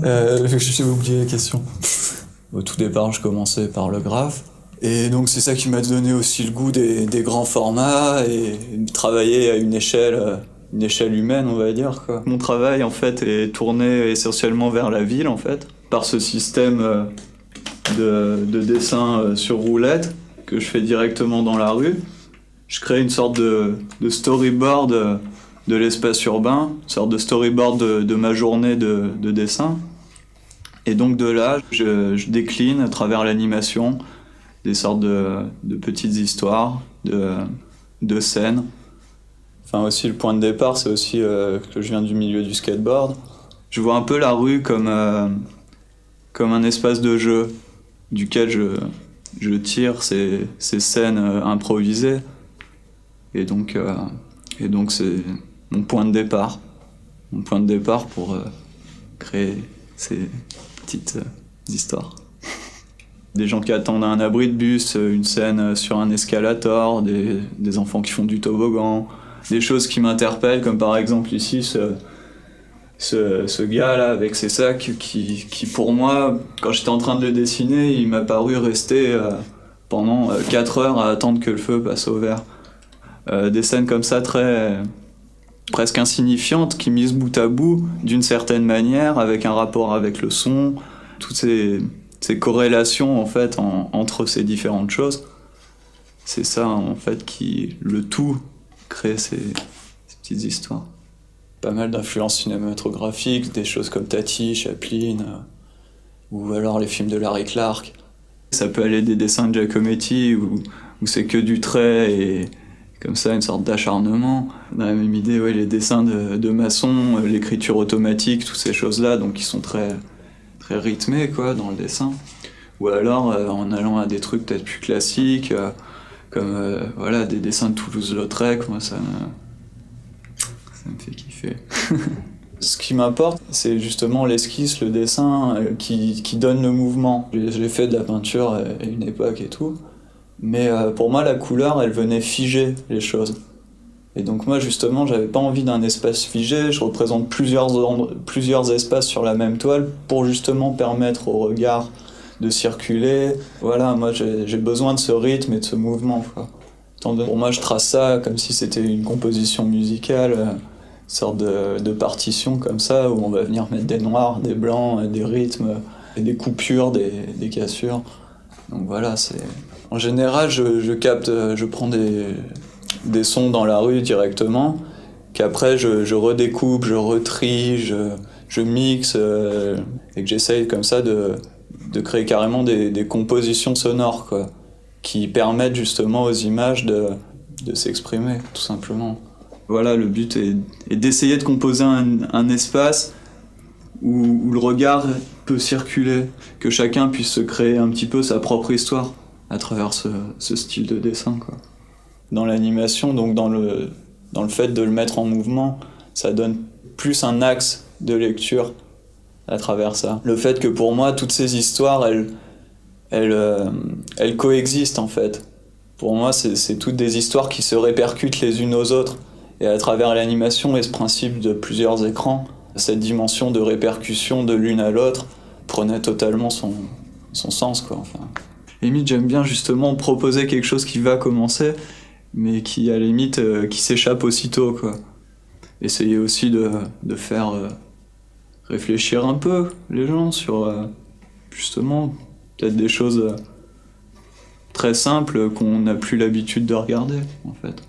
J'ai oublié la question. Au tout départ, je commençais par le graphe. Et donc c'est ça qui m'a donné aussi le goût des grands formats et de travailler à une échelle humaine, on va dire, quoi. Mon travail, en fait, est tourné essentiellement vers la ville, en fait, par ce système de dessin sur roulette que je fais directement dans la rue. Je crée une sorte de storyboard de l'espace urbain, une sorte de storyboard de ma journée de dessin. Et donc de là, je décline à travers l'animation des sortes de petites histoires, de scènes. Enfin aussi le point de départ, c'est aussi que je viens du milieu du skateboard. Je vois un peu la rue comme un espace de jeu duquel je tire ces scènes improvisées. Et donc c'est mon point de départ. Mon point de départ pour créer ces petites histoires. Des gens qui attendent à un abri de bus, une scène sur un escalator, des enfants qui font du toboggan, des choses qui m'interpellent, comme par exemple ici ce gars-là avec ses sacs qui pour moi, quand j'étais en train de le dessiner, il m'a paru rester pendant 4 heures à attendre que le feu passe au vert. Des scènes comme ça presque insignifiantes qui mises bout à bout d'une certaine manière avec un rapport avec le son, toutes ces corrélations en fait entre ces différentes choses, c'est ça en fait qui le tout crée ces petites histoires. Pas mal d'influences cinématographiques, des choses comme Tati, Chaplin, ou alors les films de Larry Clark. Ça peut aller des dessins de Giacometti où c'est que du trait et comme ça une sorte d'acharnement. Dans la même idée, ouais, les dessins de Masson, l'écriture automatique, toutes ces choses-là, donc qui sont très rythmés quoi, dans le dessin. Ou alors en allant à des trucs peut-être plus classiques, comme voilà, des dessins de Toulouse-Lautrec, moi ça me fait kiffer. Ce qui m'importe, c'est justement l'esquisse, le dessin qui donne le mouvement. J'ai fait de la peinture à une époque et tout, mais pour moi la couleur, elle venait figer les choses. Et donc moi justement, j'avais pas envie d'un espace figé, je représente plusieurs espaces sur la même toile pour justement permettre au regard de circuler. Voilà, moi j'ai besoin de ce rythme et de ce mouvement, quoi. Pour moi, je trace ça comme si c'était une composition musicale, une sorte de partition comme ça, où on va venir mettre des noirs, des blancs, des rythmes, et des coupures, des cassures. Donc voilà, c'est... En général, je prends des sons dans la rue directement, qu'après je redécoupe, je retrie, je mixe, et que j'essaye comme ça de créer carrément des compositions sonores, quoi, qui permettent justement aux images de s'exprimer, tout simplement. Voilà, le but est d'essayer de composer un espace où le regard peut circuler, que chacun puisse se créer un petit peu sa propre histoire à travers ce style de dessin, quoi. Dans l'animation, donc dans le fait de le mettre en mouvement, ça donne plus un axe de lecture à travers ça. Le fait que pour moi, toutes ces histoires, elles coexistent en fait. Pour moi, c'est toutes des histoires qui se répercutent les unes aux autres. Et à travers l'animation et ce principe de plusieurs écrans, cette dimension de répercussion de l'une à l'autre prenait totalement son sens, quoi. Enfin, limite, j'aime bien justement proposer quelque chose qui va commencer, mais qui, à la limite, qui s'échappe aussitôt, quoi. Essayer aussi de faire réfléchir un peu les gens sur, justement, peut-être des choses très simples qu'on n'a plus l'habitude de regarder, en fait.